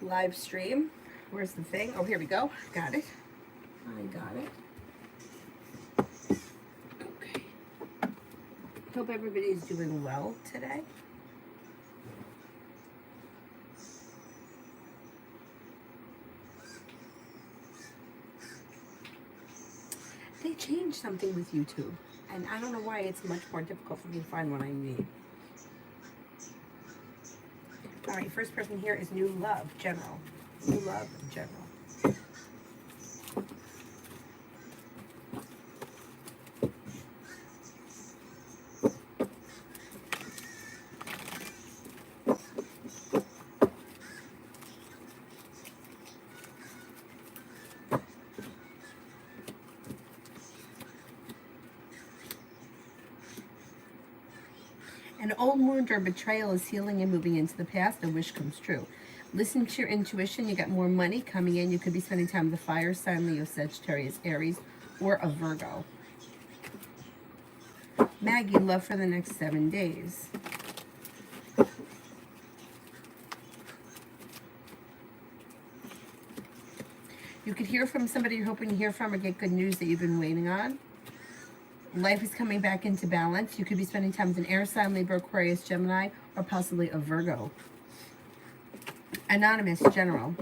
live stream. Where's the thing? Oh, here we go. Got it. I got it. Okay. Hope everybody's doing well today. They changed something with YouTube, and I don't know why it's much more difficult for me to find what I need. All right, first person here is New Love General. New Love General. An old wound or betrayal is healing and moving into the past. A wish comes true. Listen to your intuition. You got more money coming in. You could be spending time with a fire sign, Leo, Sagittarius, Aries, or a Virgo. Maggie, love for the next 7 days. You could hear from somebody you're hoping to hear from or get good news that you've been waiting on. Life is coming back into balance. You could be spending time with an air sign, Libra, Aquarius, Gemini, or possibly a Virgo. Anonymous, General.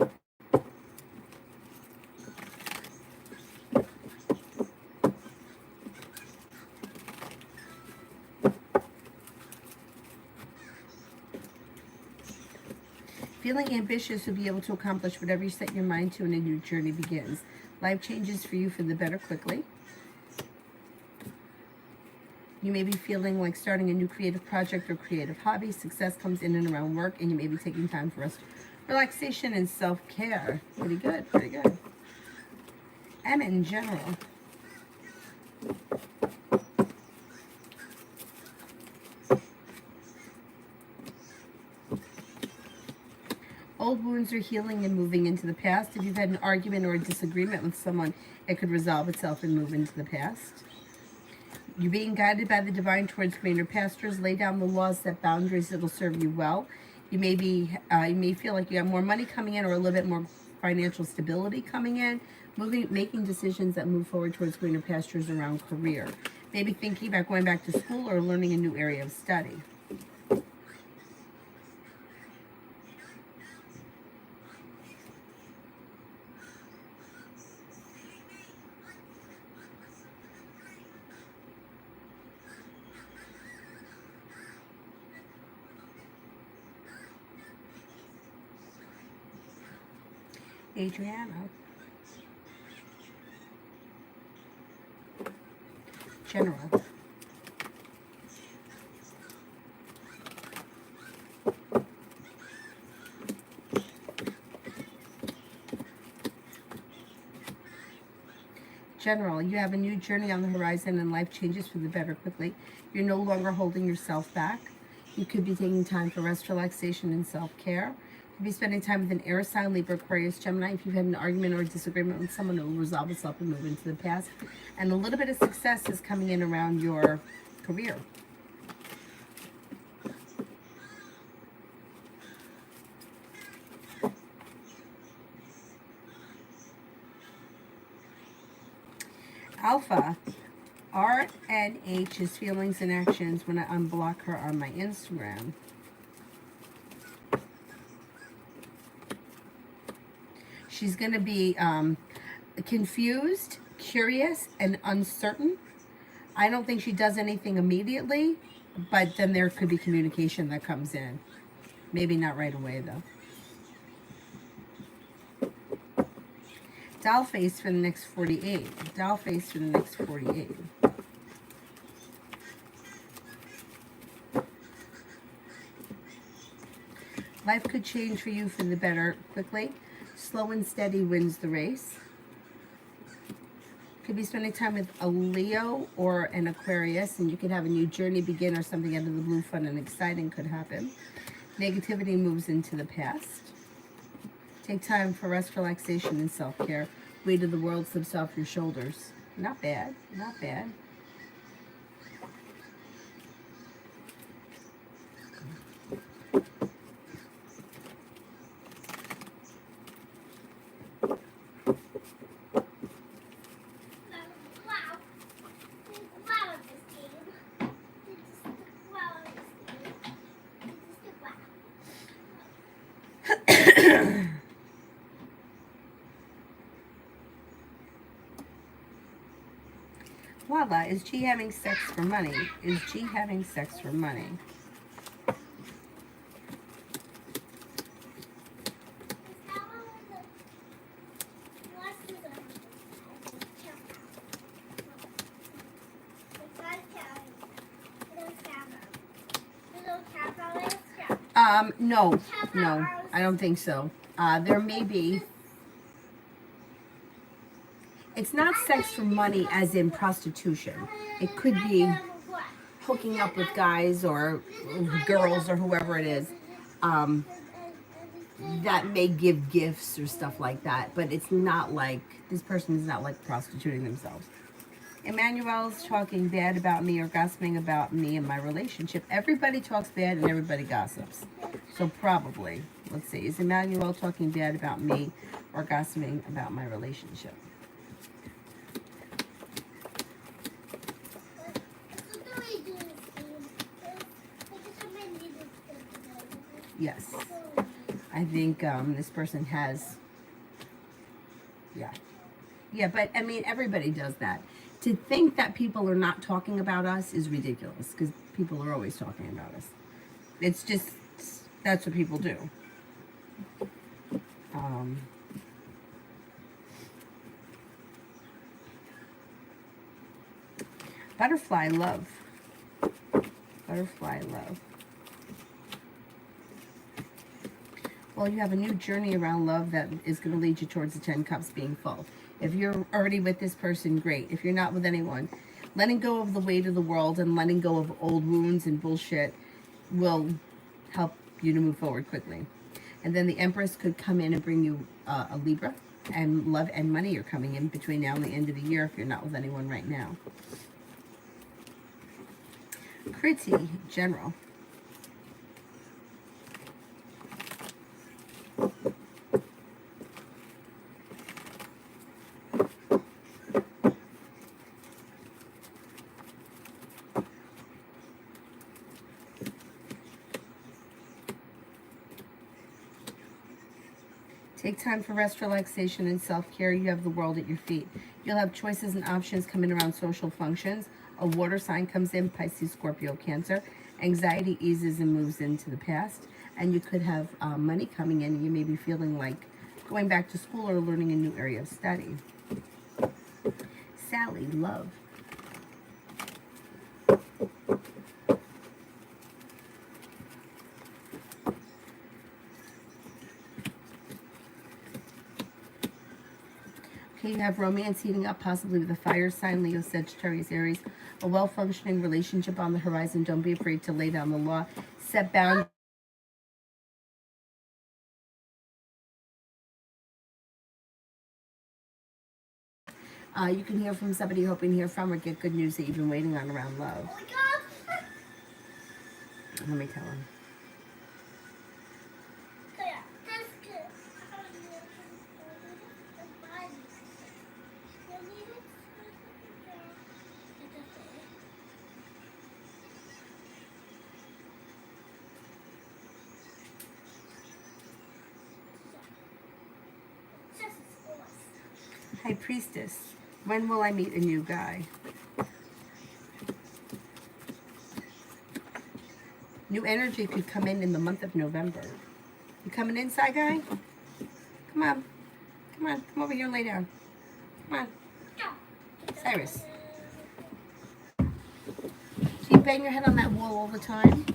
Feeling ambitious to be able to accomplish whatever you set your mind to and a new journey begins. Life changes for you for the better quickly. You may be feeling like starting a new creative project or creative hobby. Success comes in and around work, and you may be taking time for rest, relaxation, and self-care. Pretty good, pretty good. And in general. Old wounds are healing and moving into the past. If you've had an argument or a disagreement with someone, it could resolve itself and move into the past. You're being guided by the divine towards greener pastures. Lay down the laws, set boundaries that will serve you well. You may feel like you have more money coming in or a little bit more financial stability coming in. Making decisions that move forward towards greener pastures around career. Maybe thinking about going back to school or learning a new area of study. Adriana. General. General, you have a new journey on the horizon and life changes for the better quickly. You're no longer holding yourself back. You could be taking time for rest, relaxation, and self-care. You could be spending time with an air sign, Libra, Aquarius, Gemini. If you've had an argument or a disagreement with someone, it will resolve itself and move into the past. And a little bit of success is coming in around your career. Alpha, R&H is feelings and actions when I unblock her on my Instagram. She's going to be confused, curious, and uncertain. I don't think she does anything immediately, but then there could be communication that comes in. Maybe not right away, though. Doll face for the next 48. Doll face for the next 48. Life could change for you for the better quickly. Slow and steady wins the race. Could be spending time with a Leo or an Aquarius, and you could have a new journey begin or something out of the blue, fun and exciting could happen. Negativity moves into the past. Take time for rest, relaxation, and self-care. Weight of the world slips off your shoulders. Not bad, not bad. Lala, is G having sex for money? Is G having sex for money? No, no, I don't think so. There may be. It's not sex for money as in prostitution. It could be hooking up with guys or girls or whoever it is that may give gifts or stuff like that. But it's not like, this person is not like prostituting themselves. Emmanuel's talking bad about me or gossiping about me and my relationship. Everybody talks bad and everybody gossips. So probably, let's see, is Emmanuel talking bad about me or gossiping about my relationship? Yes. I think this person has, yeah. Yeah, but I mean, everybody does that. To think that people are not talking about us is ridiculous because people are always talking about us. It's just, that's what people do. Butterfly love. Butterfly love. Well, you have a new journey around love that is going to lead you towards the 10 cups being full. If you're already with this person, great. If you're not with anyone, letting go of the weight of the world and letting go of old wounds and bullshit will help you to move forward quickly. And then the Empress could come in and bring you a Libra, and love and money are coming in between now and the end of the year if you're not with anyone right now. Pretty general. Take time for rest, relaxation, and self-care. You have the world at your feet. You'll have choices and options coming around social functions. A water sign comes in, Pisces, Scorpio, Cancer. Anxiety eases and moves into the past. And you could have money coming in. You may be feeling like going back to school or learning a new area of study. Sally, love. Okay, you have romance heating up, possibly with a fire sign, Leo, Sagittarius, Aries. A well-functioning relationship on the horizon. Don't be afraid to lay down the law. Set boundaries. You can hear from somebody you're hoping to hear from or get good news that you've been waiting on around love. Let me tell him. High Priestess, when will I meet a new guy? New energy could come in the month of November. You coming in, Shy Guy? Come on. Come on. Come over here and lay down. Come on. Cyrus. Do you bang your head on that wall all the time?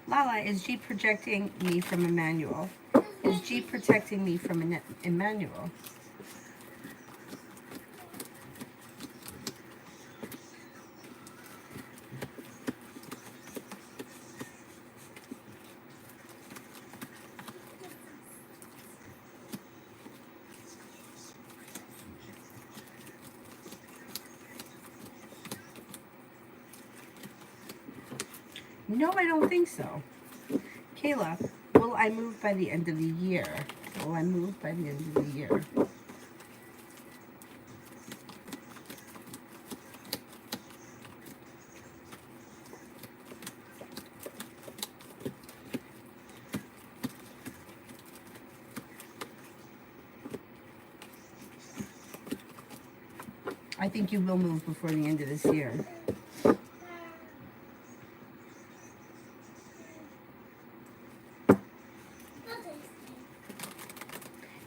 Lala, is G projecting me from Emmanuel? Is G protecting me from Emmanuel? No, I don't think so. Kayla, will I move by the end of the year? Will I move by the end of the year? I think you will move before the end of this year.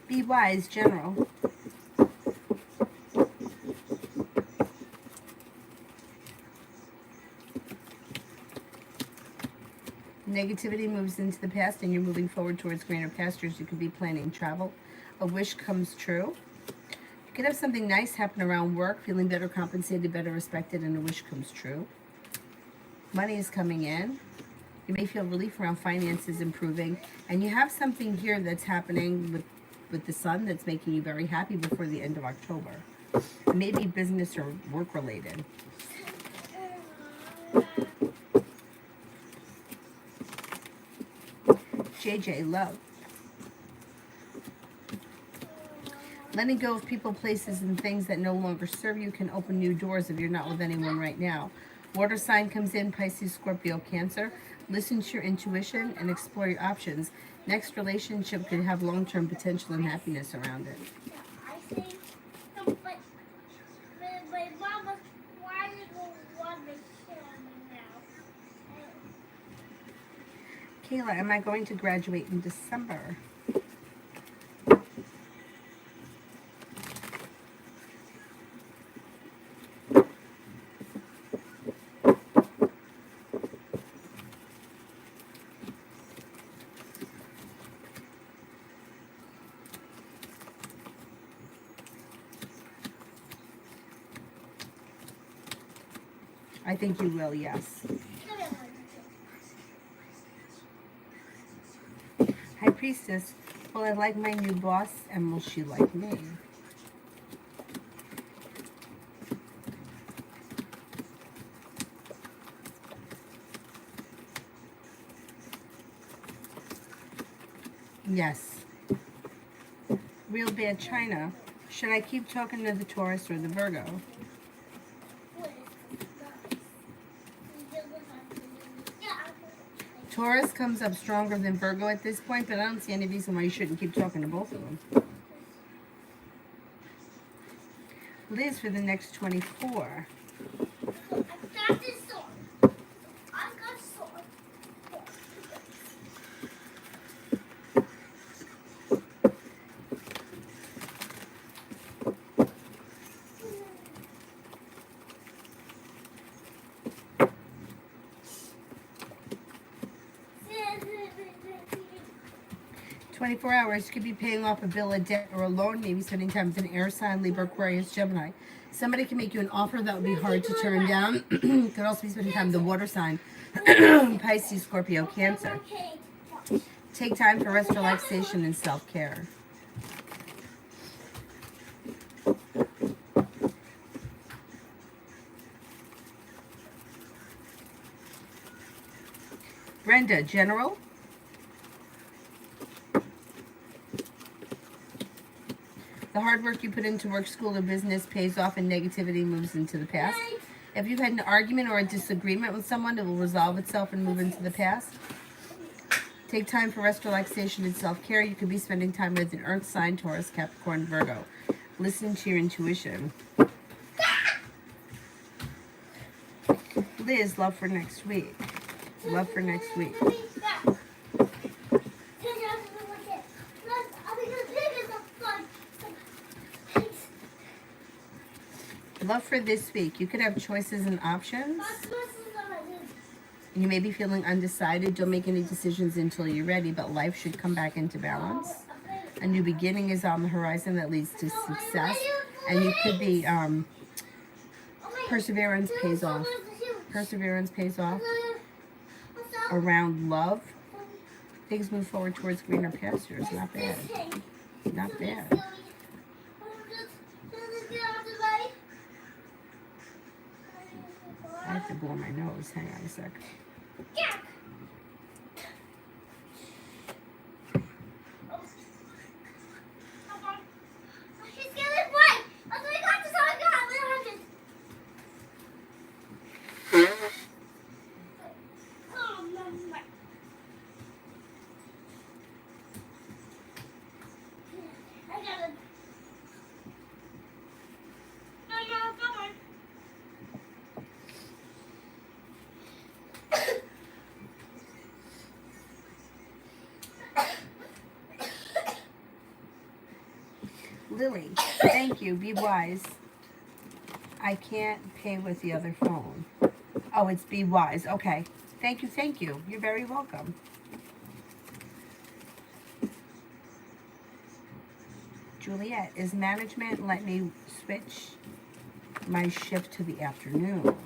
Be wise, general. Negativity moves into the past and you're moving forward towards greener pastures. You could be planning travel. A wish comes true. You could have something nice happen around work, feeling better compensated, better respected, and a wish comes true. Money is coming in. You may feel relief around finances improving. And you have something here that's happening with the sun that's making you very happy before the end of October. Maybe business or work related. JJ, love. Letting go of people, places, and things that no longer serve you can open new doors if you're not with anyone right now. Water sign comes in, Pisces, Scorpio, Cancer. Listen to your intuition and explore your options. Next relationship could have long-term potential and happiness around it. Kayla, am I going to graduate in December? I think you will, yes. High Priestess, will I like my new boss and will she like me? Yes. Real Bad China, should I keep talking to the Taurus or the Virgo? Taurus comes up stronger than Virgo at this point, but I don't see any reason why you shouldn't keep talking to both of them. Liz, for the next 24. 24 hours, you could be paying off a bill, a debt, or a loan, maybe spending time with an air sign, Libra, Aquarius, Gemini. Somebody can make you an offer that would be hard to turn down. You could also be spending time with the water sign, Pisces, Scorpio, Cancer. Take time for rest, relaxation, and self-care. Brenda, General. The hard work you put into work, school, or business pays off and negativity moves into the past. If you've had an argument or a disagreement with someone, it will resolve itself and move into the past. Take time for rest, relaxation, and self-care. You could be spending time with an earth sign, Taurus, Capricorn, Virgo. Listen to your intuition. Liz, love for next week. Love for next week. Love for this week. You could have choices and options. You may be feeling undecided. Don't make any decisions until you're ready, but life should come back into balance. A new beginning is on the horizon that leads to success. And you could be, perseverance pays off. Perseverance pays off. Around love, things move forward towards greener pastures. Not bad. Not bad. I have to blow my nose. Hang on a sec. Lily, thank you. Be wise. I can't pay with the other phone. Oh, it's be wise. Okay. Thank you. Thank you. You're very welcome. Juliet, is management let me switch my shift to the afternoon?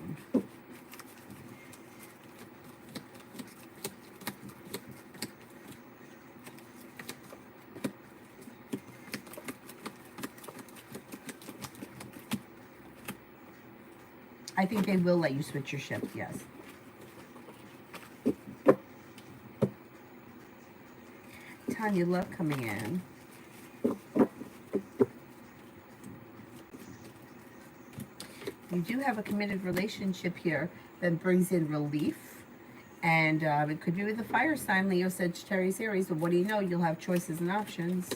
I think they will let you switch your shift, yes. Tanya, love coming in. You do have a committed relationship here that brings in relief. And it could be with a fire sign, Leo, Sagittarius, Aries. But what do you know? You'll have choices and options.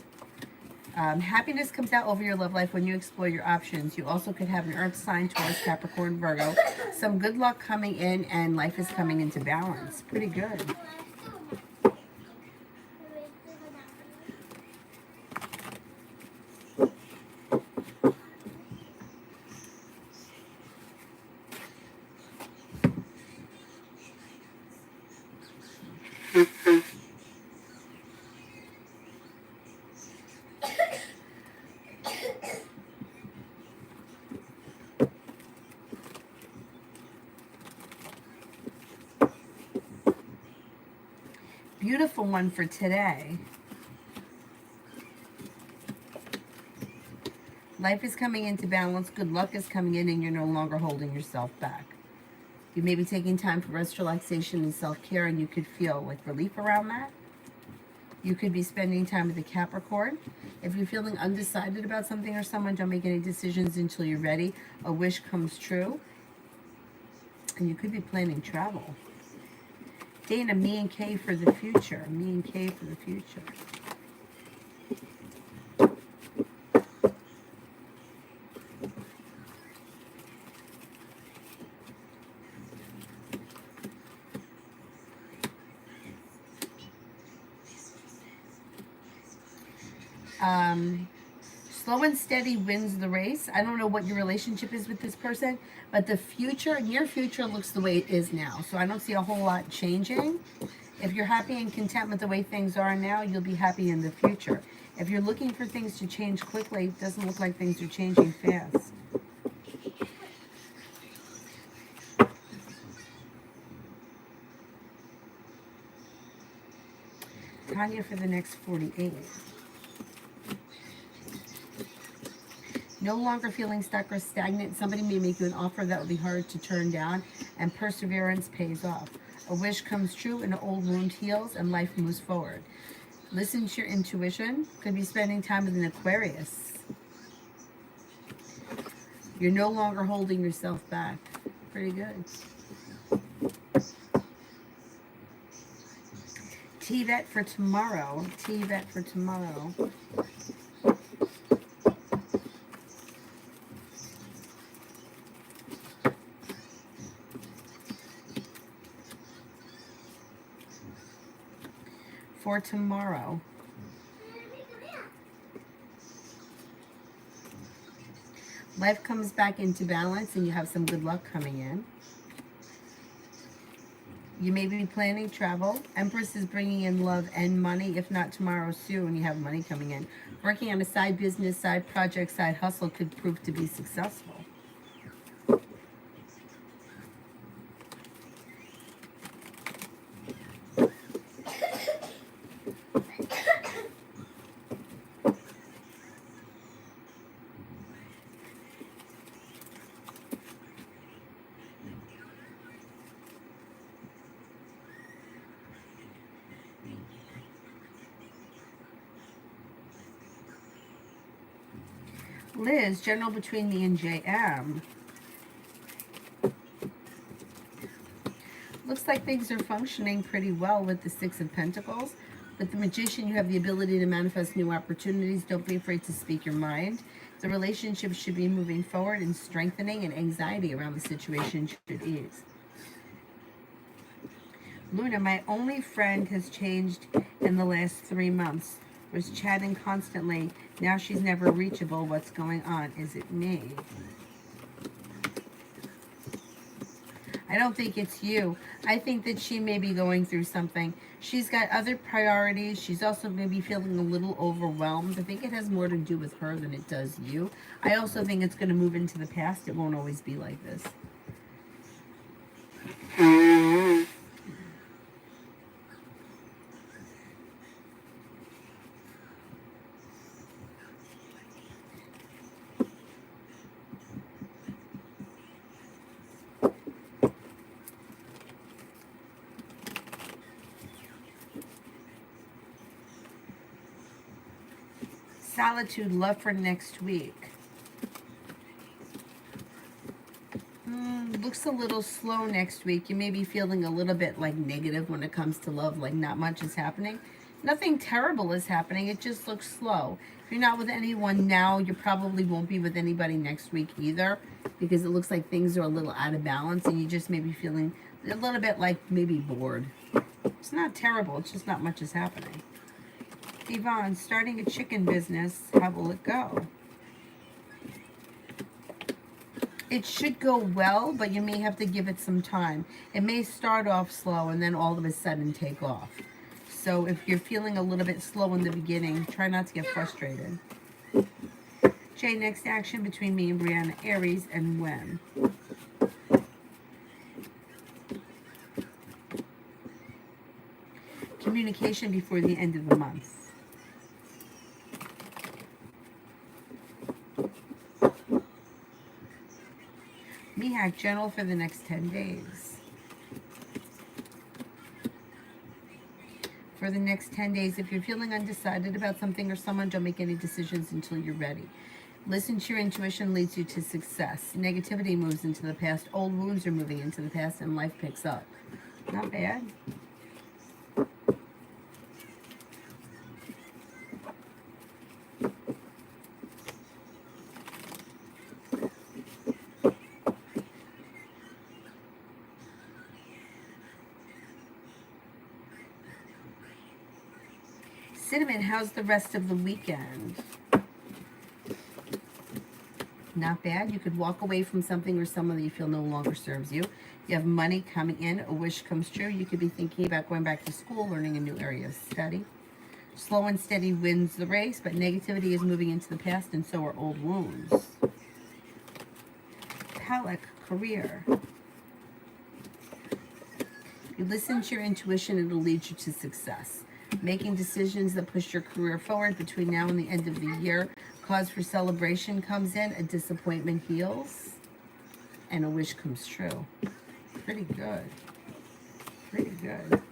Happiness comes out over your love life when you explore your options. You also could have an earth sign, Taurus, Capricorn, Virgo. Some good luck coming in, and life is coming into balance. Pretty good. Beautiful one for today. Life is coming into balance. Good luck is coming in, and you're no longer holding yourself back. You may be taking time for rest, relaxation, and self-care, and you could feel like relief around that. You could be spending time with a Capricorn. If you're feeling undecided about something or someone, don't make any decisions until you're ready. A wish comes true. And you could be planning travel. Dana, me and Kay for the future. Me and Kay for the future. Slow and steady wins the race. I don't know what your relationship is with this person, but the future, near future, looks the way it is now. So I don't see a whole lot changing. If you're happy and content with the way things are now, you'll be happy in the future. If you're looking for things to change quickly, it doesn't look like things are changing fast. Tanya for the next 48. No longer feeling stuck or stagnant. Somebody may make you an offer that will be hard to turn down, and perseverance pays off. A wish comes true, an old wound heals, and life moves forward. Listen to your intuition. Could be spending time with an Aquarius. You're no longer holding yourself back. Pretty good. TVET for tomorrow. TVET for tomorrow. For tomorrow. Life comes back into balance and you have some good luck coming in. You may be planning travel. Empress is bringing in love and money. If not tomorrow, soon, you have money coming in. Working on a side business, side project, side hustle could prove to be successful. Liz, general between me and JM. Looks like things are functioning pretty well with the Six of Pentacles. With the Magician, you have the ability to manifest new opportunities. Don't be afraid to speak your mind. The relationship should be moving forward and strengthening, and anxiety around the situation should ease. Luna, my only friend has changed in the last 3 months. Was chatting constantly. Now she's never reachable. What's going on? Is it me? I don't think it's you. I think that she may be going through something. She's got other priorities. She's also maybe feeling a little overwhelmed. I think it has more to do with her than it does you. I also think it's going to move into the past. It won't always be like this. Solitude, love for next week. Looks a little slow next week. You may be feeling a little bit like negative when it comes to love, like not much is happening. Nothing terrible is happening. It just looks slow. If you're not with anyone now, you probably won't be with anybody next week either, because it looks like things are a little out of balance and you just may be feeling a little bit like maybe bored. It's not terrible. It's just not much is happening. Yvonne, starting a chicken business. How will it go? It should go well, but you may have to give it some time. It may start off slow and then all of a sudden take off. So if you're feeling a little bit slow in the beginning, try not to get frustrated. Jay, next action between me and Brianna, Aries, and when? Communication before the end of the month. Mihak, general for the next 10 days. For the next 10 days, if you're feeling undecided about something or someone, don't make any decisions until you're ready. Listen to your intuition, leads you to success. Negativity moves into the past. Old wounds are moving into the past, and life picks up. Not bad. Cinnamon, how's the rest of the weekend? Not bad. You could walk away from something or someone that you feel no longer serves you. You have money coming in. A wish comes true. You could be thinking about going back to school, learning a new area of study. Slow and steady wins the race, but negativity is moving into the past, and so are old wounds. Palak, career. You listen to your intuition, it'll lead you to success. Making decisions that push your career forward between now and the end of the year. Cause for celebration comes in, a disappointment heals, and a wish comes true. Pretty good. Pretty good.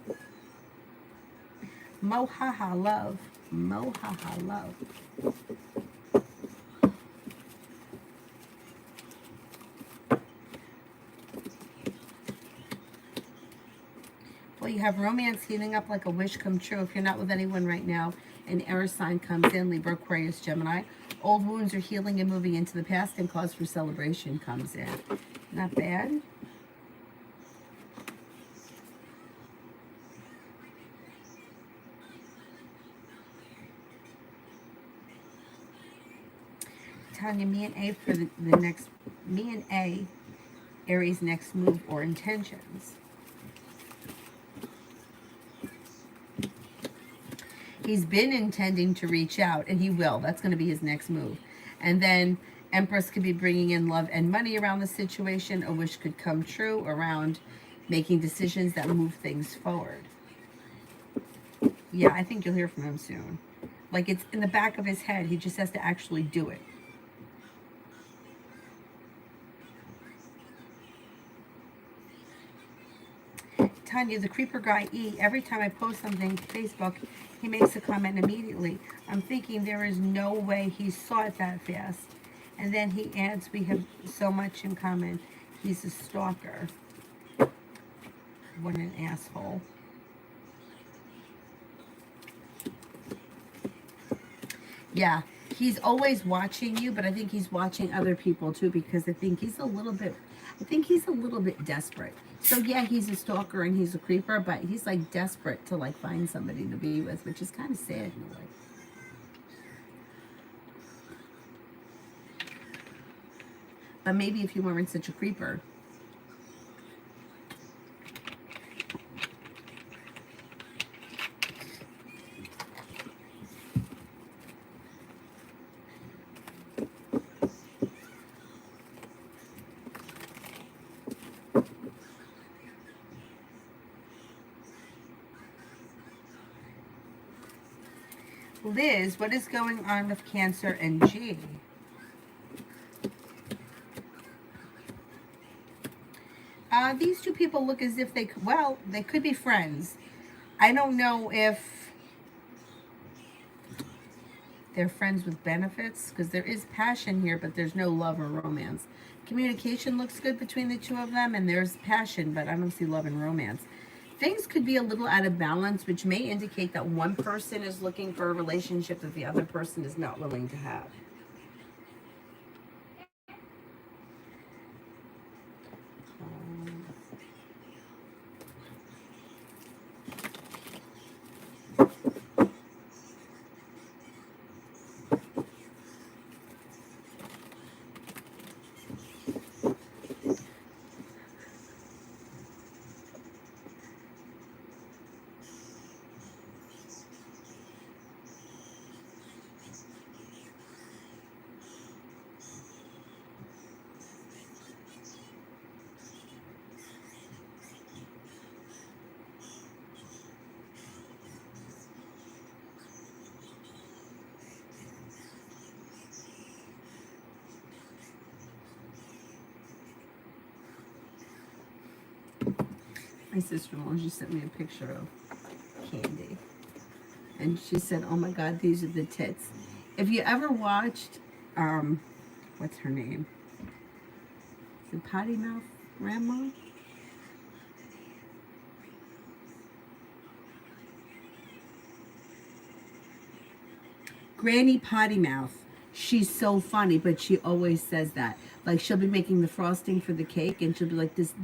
Mohaha love. Mohaha love. Well, you have romance heating up like a wish come true. If you're not with anyone right now, an air sign comes in, Libra, Aquarius, Gemini. Old wounds are healing and moving into the past, and cause for celebration comes in. Not bad. Tanya, me and A for the next, me and A, Aries' next move or intentions. He's been intending to reach out, and he will. That's going to be his next move. And then Empress could be bringing in love and money around the situation. A wish could come true around making decisions that move things forward. Yeah, I think you'll hear from him soon. Like, it's in the back of his head. He just has to actually do it. Tanya, the creeper guy E, every time I post something to Facebook, he makes a comment immediately. I'm thinking there is no way he saw it that fast. And then he adds, we have so much in common. He's a stalker. What an asshole. Yeah, he's always watching you, but I think he's watching other people too, because I think he's a little bit desperate. So yeah, he's a stalker and he's a creeper, but he's like desperate to like find somebody to be with, which is kind of sad in a way. But maybe if you weren't such a creeper. Liz, what is going on with Cancer and G? These two people look as if they, well, they could be friends. I don't know if they're friends with benefits, because there is passion here, but there's no love or romance. Communication looks good between the two of them, and there's passion, but I don't see love and romance. Things could be a little out of balance, which may indicate that one person is looking for a relationship that the other person is not willing to have. My sister-in-law just sent me a picture of Candy. And she said, oh my God, these are the tits. If you ever watched, what's her name? Is it Potty Mouth Grandma? Granny Potty Mouth. She's so funny, but she always says that. Like, she'll be making the frosting for the cake, and she'll be like, this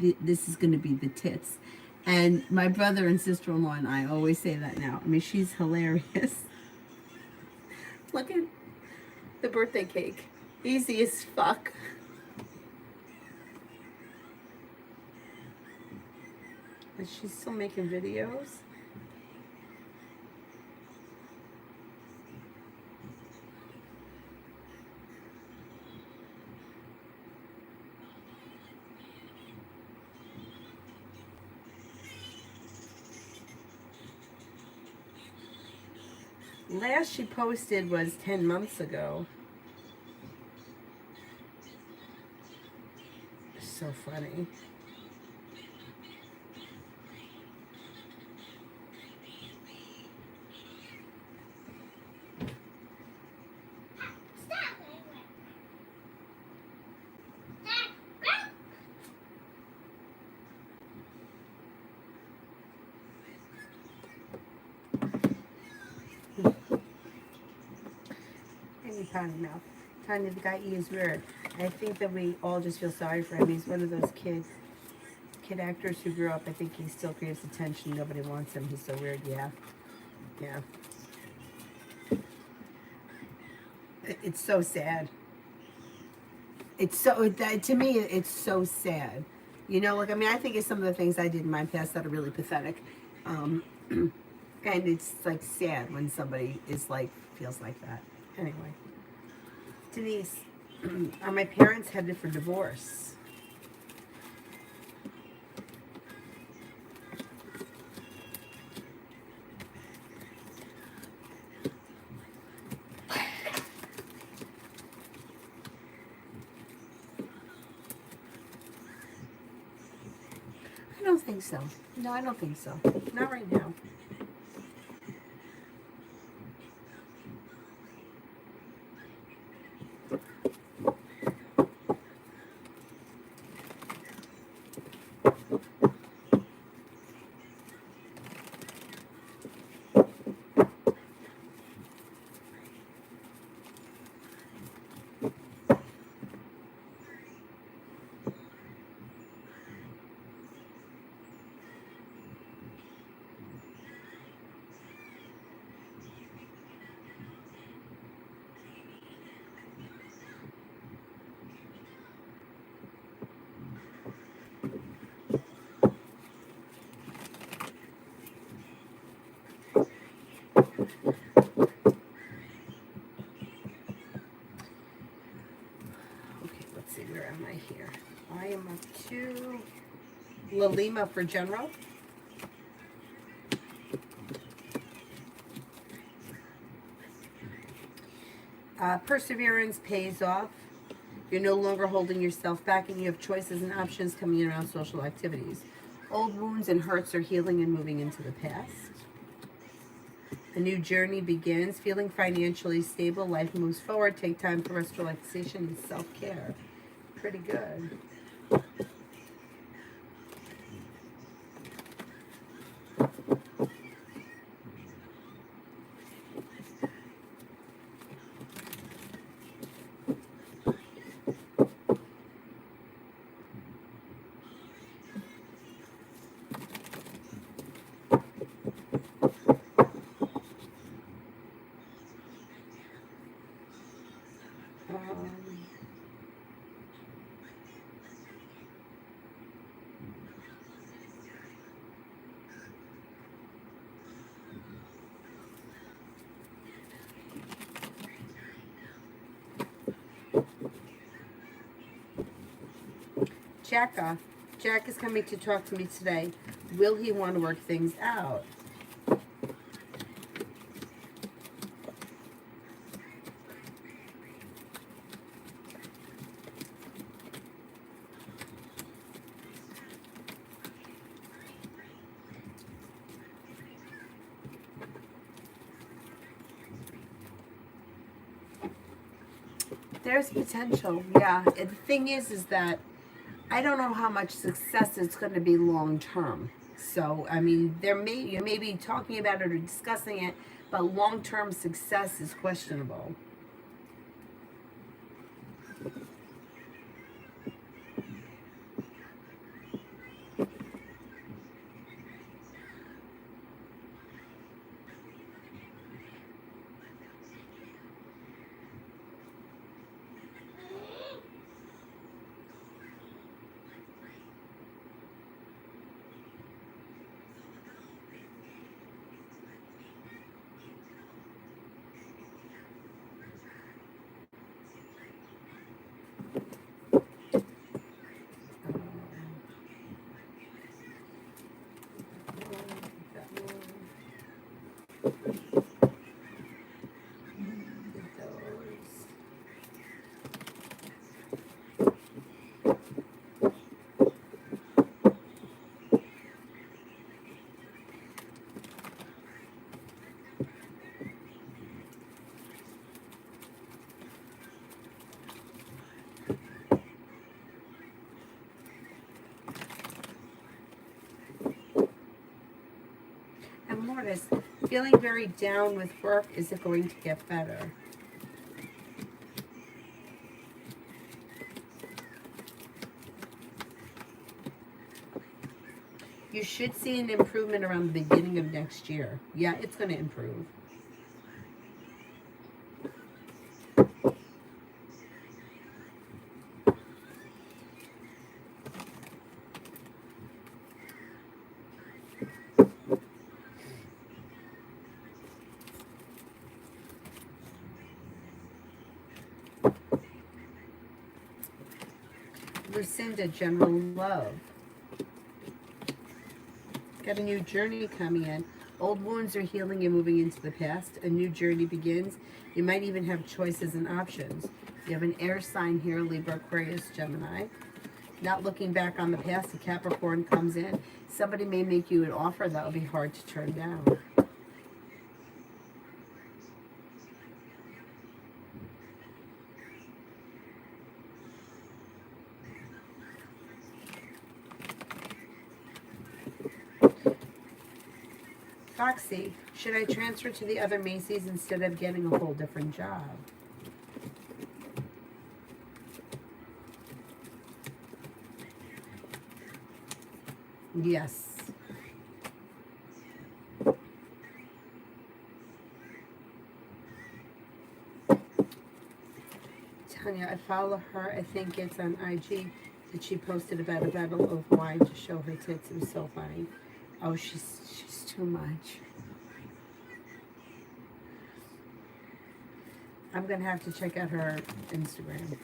is going to be the tits. And my brother and sister-in-law and I always say that now. I mean, she's hilarious. Look at the birthday cake. Easy as fuck. But she's still making videos. Last she posted was 10 months ago. So funny. Potty Mouth. Tanya, the guy E is weird. I think that we all just feel sorry for him. He's one of those kid actors who grew up. I think he still craves attention. Nobody wants him. He's so weird. Yeah. Yeah. It's so sad. It's so, to me, it's so sad. You know, like, I mean, I think it's some of the things I did in my past that are really pathetic. And it's, like, sad when somebody is, like, feels like that. Anyway. Denise, are my parents headed for divorce? I don't think so. No, I don't think so. Not right now. Lalima for general. Perseverance pays off. You're no longer holding yourself back and you have choices and options coming in around social activities. Old wounds and hurts are healing and moving into the past. A new journey begins. Feeling financially stable. Life moves forward. Take time for rest, relaxation, and self-care. Pretty good. Jack is coming to talk to me today. Will he want to work things out? There's potential, yeah. And the thing is that I don't know how much success it's going to be long term. So, I mean, you may be talking about it or discussing it, but long term success is questionable. And Lourdes, feeling very down with work, is it going to get better? You should see an improvement around the beginning of next year. Yeah, it's going to improve. Lucinda, general love. Got a new journey coming in. Old wounds are healing and moving into the past. A new journey begins. You might even have choices and options. You have an air sign here, Libra, Aquarius, Gemini. Not looking back on the past, a Capricorn comes in. Somebody may make you an offer that will be hard to turn down. Foxy, should I transfer to the other Macy's instead of getting a whole different job? Yes. Tanya, I follow her. I think it's on IG that she posted about a bottle of wine to show her tits. It was so funny. Oh, she's too much. I'm going to have to check out her Instagram.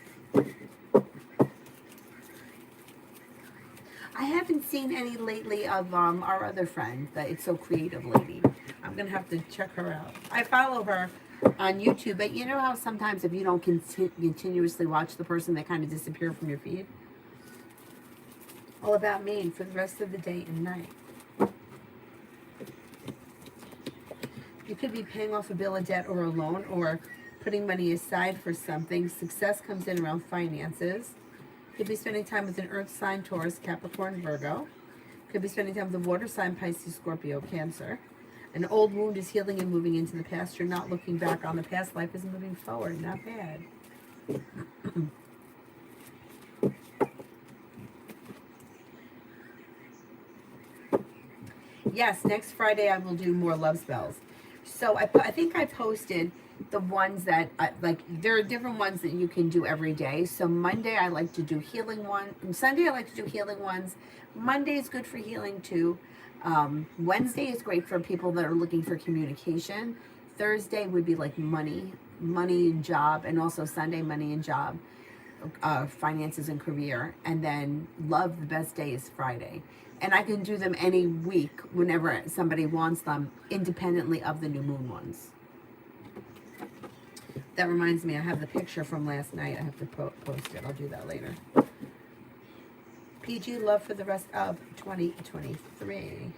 I haven't seen any lately of our other friend, the It's So Creative lady. I'm gonna have to check her out. I follow her on YouTube, but you know how sometimes if you don't continuously watch the person, they kind of disappear from your feed. All about me for the rest of the day and night. You could be paying off a bill of debt or a loan, or putting money aside for something. Success comes in around finances. Could be spending time with an earth sign, Taurus, Capricorn, Virgo. Could be spending time with a water sign, Pisces, Scorpio, Cancer. An old wound is healing and moving into the past. You're not looking back on the past. Life is moving forward. Not bad. Yes, next Friday I will do more love spells. So I think I posted the ones that there are different ones that you can do every day. So Monday I like to do healing one. Sunday I like to do healing ones. Monday is good for healing too. Wednesday is great for people that are looking for communication. Thursday would be like money and job, and also Sunday, money and job, finances and career. And then love, the best day is Friday. And I can do them any week whenever somebody wants them, independently of the new moon ones. That reminds me, I have the picture from last night. I have to post it. I'll do that later. PG love for the rest of 2023.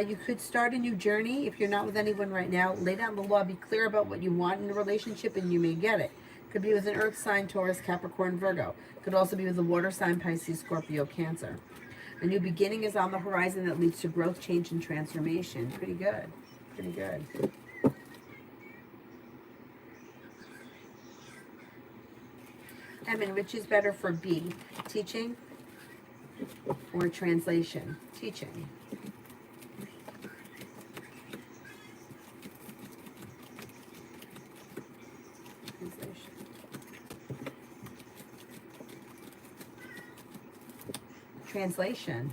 You could start a new journey if you're not with anyone right now. Lay down the law. Be clear about what you want in a relationship, and you may get it. Could be with an earth sign, Taurus, Capricorn, Virgo. Could also be with a water sign, Pisces, Scorpio, Cancer. A new beginning is on the horizon that leads to growth, change, and transformation. Pretty good. Pretty good. Emin, which is better for B? Teaching or translation? Teaching. Translation.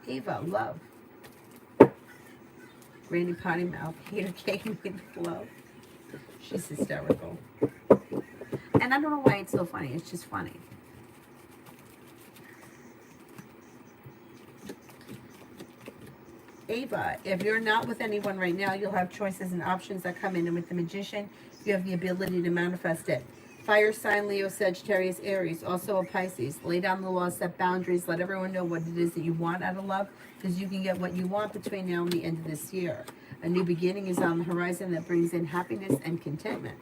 Eva, love. Granny Potty Mouth, hater cake with love. She's hysterical. And I don't know why it's so funny. It's just funny. Ava, if you're not with anyone right now, you'll have choices and options that come in. And with the Magician, you have the ability to manifest it. Fire sign, Leo, Sagittarius, Aries, also a Pisces. Lay down the law, set boundaries, let everyone know what it is that you want out of love, because you can get what you want between now and the end of this year. A new beginning is on the horizon that brings in happiness and contentment.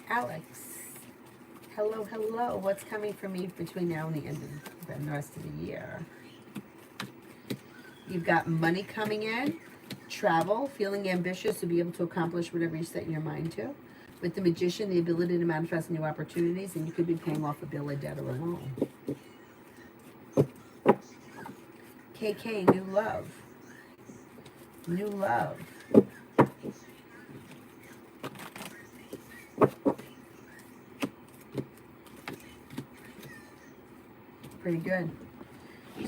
Alex, hello, hello. What's coming for me between now and the end of the rest of the year? You've got money coming in, travel, feeling ambitious to be able to accomplish whatever you set your mind to. With the Magician, the ability to manifest new opportunities, and you could be paying off a bill, a debt, or a loan. KK, new love. New love. Pretty good.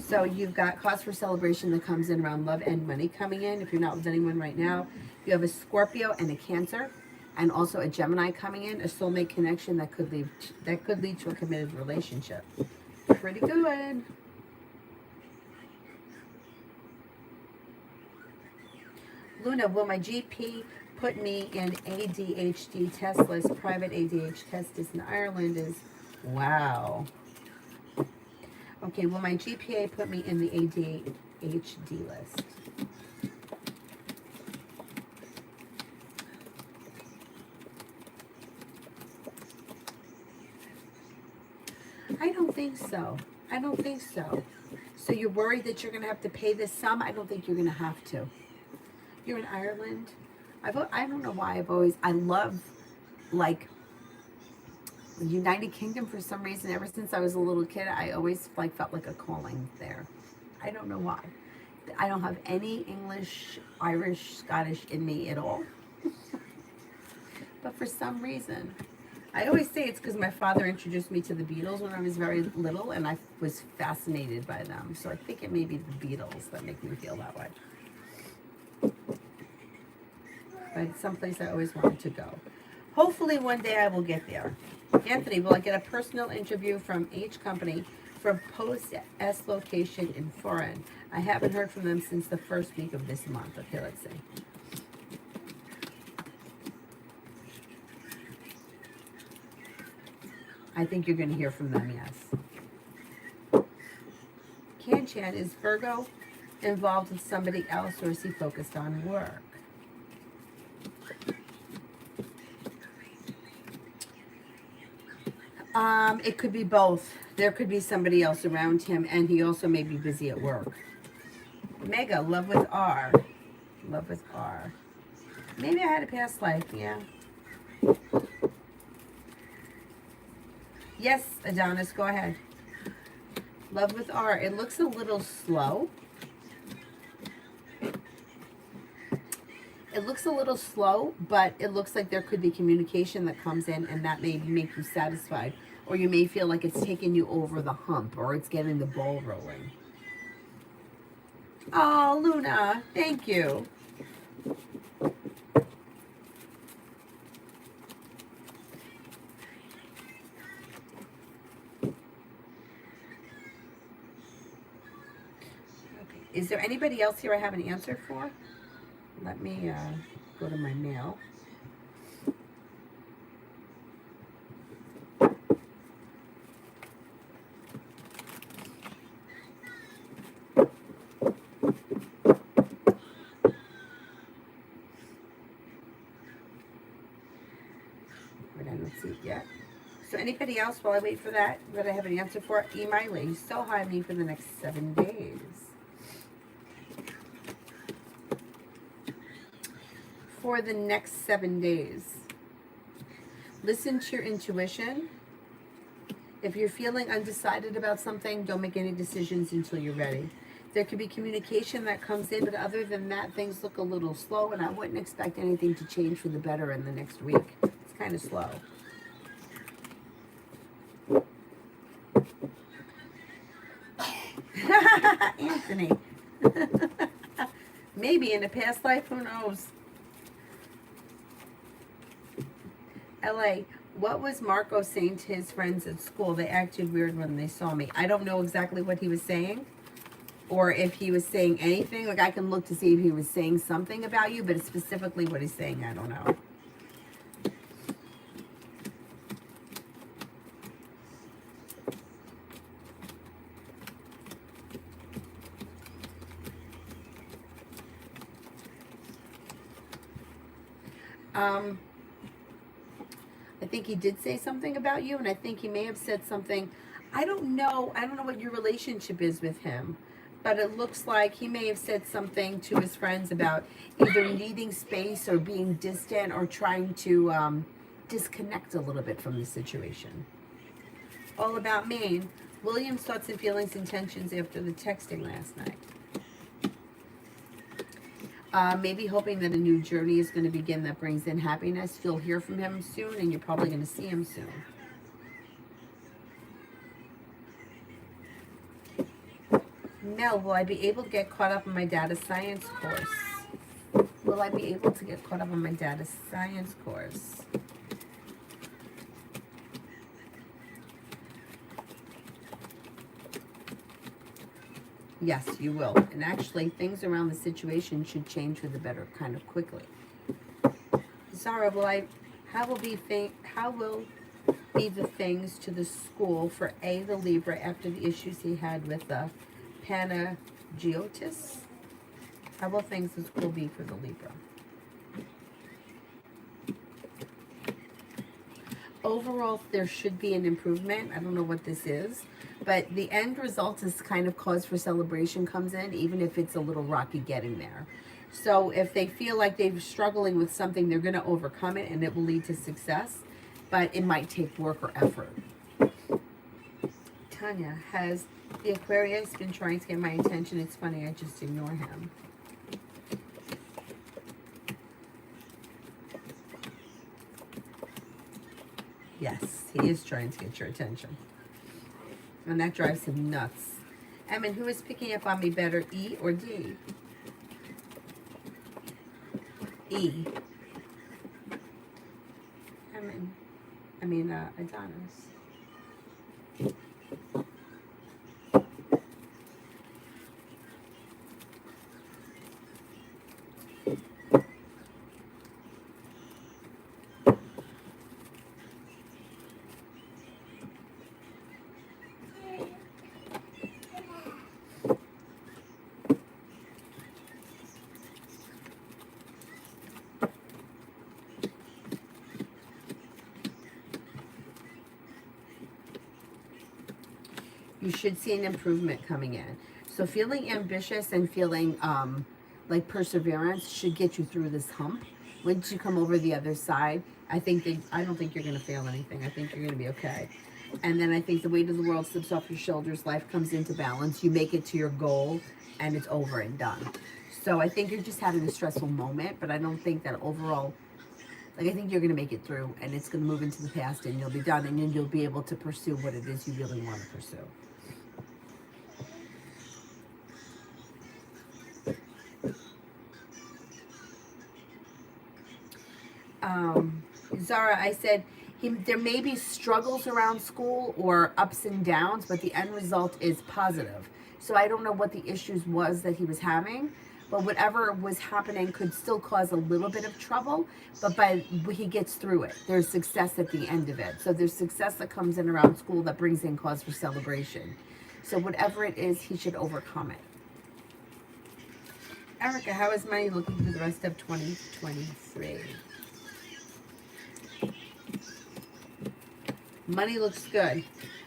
So you've got cause for celebration that comes in around love and money coming in. If you're not with anyone right now, you have a Scorpio and a Cancer, and also a Gemini coming in, a soulmate connection that could lead to a committed relationship. Pretty good. Luna, will my GP put me in ADHD test list? Private ADHD test is in Ireland is, wow. Okay, will my GPA put me in the ADHD list? I don't think so. I don't think so. So you're worried that you're going to have to pay this sum? I don't think you're going to have to. You're in Ireland. I don't know why I love, like, the United Kingdom for some reason. Ever since I was a little kid, I always felt like a calling there. I don't know why. I don't have any English, Irish, Scottish in me at all. But for some reason, I always say it's because my father introduced me to the Beatles when I was very little, and I was fascinated by them. So I think it may be the Beatles that make me feel that way. But it's someplace I always wanted to go. Hopefully one day I will get there. Anthony, will I get a personal interview from H Company for post-S location in foreign? I haven't heard from them since the first week of this month. Okay, let's see. I think you're going to hear from them, yes. Chan, is Virgo involved with somebody else, or is he focused on work? It could be both. There could be somebody else around him, and he also may be busy at work. Mega, love with R. Love with R. Maybe I had a past life, yeah. Yes, Adonis, go ahead. Love with R. It looks a little slow. It looks a little slow, but it looks like there could be communication that comes in, and that may make you satisfied. Or you may feel like it's taking you over the hump, or it's getting the ball rolling. Oh, Luna, thank you. Okay. Is there anybody else here I have an answer for? Let me go to my mail. But I don't see it yet. So anybody else, while I wait for that I have an answer for? E. Miley, so high on me for the next 7 days. For the next 7 days. Listen to your intuition. If you're feeling undecided about something, don't make any decisions until you're ready. There could be communication that comes in, but other than that, things look a little slow, and I wouldn't expect anything to change for the better in the next week. It's kind of slow. Anthony. Maybe in a past life, who knows? LA, what was Marco saying to his friends at school? They acted weird when they saw me. I don't know exactly what he was saying, or if he was saying anything. Like, I can look to see if he was saying something about you, but specifically what he's saying, I don't know. I think he did say something about you, and I think he may have said something. I don't know what your relationship is with him, but it looks like he may have said something to his friends about either needing space or being distant or trying to disconnect a little bit from the situation. All about Maine. William's thoughts and feelings, intentions after the texting last night. Maybe hoping that a new journey is going to begin that brings in happiness. You'll hear from him soon, and you're probably going to see him soon. Mel, will I be able to get caught up in my data science course? Will I be able to get caught up on my data science course? Yes, you will. And actually, things around the situation should change for the better kind of quickly. Zara, how will be the things to the school for A, the Libra, after the issues he had with the Panagiotis? How will things at school be for the Libra? Overall, there should be an improvement. I don't know what this is, but the end result is kind of cause for celebration comes in, even if it's a little rocky getting there. So if they feel like they're struggling with something, they're going to overcome it, and it will lead to success, but it might take work or effort. Tanya, has the Aquarius been trying to get my attention? It's funny, I just ignore him. Yes, he is trying to get your attention. And that drives him nuts. Emin, who is picking up on me better, E or D? E. Adonis. You should see an improvement coming in. So feeling ambitious and feeling like perseverance should get you through this hump. Once you come over the other side, I don't think you're going to fail anything. I think you're going to be okay. And then I think the weight of the world slips off your shoulders. Life comes into balance. You make it to your goal, and it's over and done. So I think you're just having a stressful moment, but I don't think that overall. Like, I think you're going to make it through, and it's going to move into the past, and you'll be done, and then you'll be able to pursue what it is you really want to pursue. Zara, I said there may be struggles around school or ups and downs, but the end result is positive. So I don't know what the issues was that he was having, but whatever was happening could still cause a little bit of trouble, but he gets through it. There's success at the end of it. So there's success that comes in around school that brings in cause for celebration. So whatever it is, he should overcome it. Erica, how is money looking for the rest of 2023? Money looks good.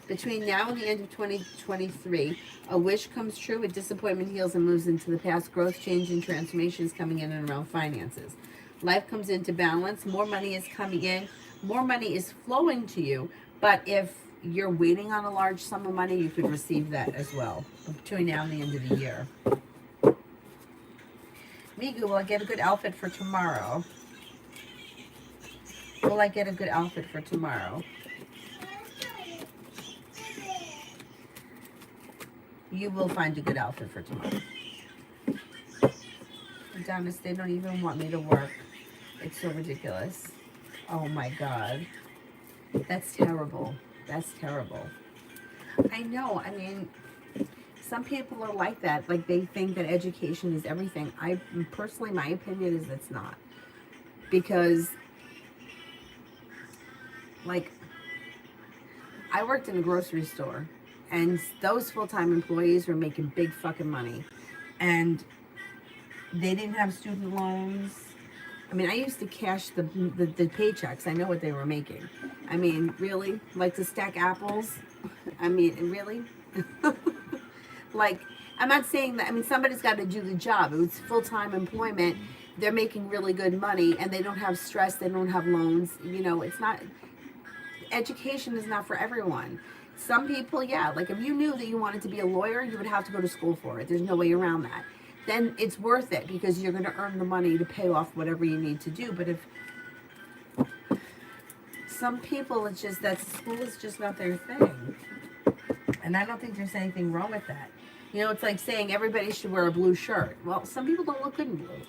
Between now and the end of 2023, a wish comes true, a disappointment heals and moves into the past. Growth, change, and transformation is coming in and around finances. Life comes into balance. More money is coming in. More money is flowing to you. But if you're waiting on a large sum of money, you could receive that as well between now and the end of the year. Migu, will I get a good outfit for tomorrow? Will I get a good outfit for tomorrow? You will find a good outfit for tomorrow. Adonis, they don't even want me to work. It's so ridiculous. Oh my God. That's terrible. That's terrible. I know. I mean, some people are like that. Like, they think that education is everything. Personally, my opinion is it's not. Because, like, I worked in a grocery store. And those full-time employees were making big fucking money. And they didn't have student loans. I mean, I used to cash the paychecks. I know what they were making. I mean, really? Like, to stack apples? I mean, really? Like, I'm not saying that. I mean, somebody's got to do the job. It was full-time employment. They're making really good money. And they don't have stress. They don't have loans. You know, it's not... Education is not for everyone. Some people, yeah, like if you knew that you wanted to be a lawyer, you would have to go to school for it. There's no way around that. Then it's worth it because you're going to earn the money to pay off whatever you need to do. But if some people, it's just that school is just not their thing. And I don't think there's anything wrong with that. You know, it's like saying everybody should wear a blue shirt. Well, some people don't look good in blue.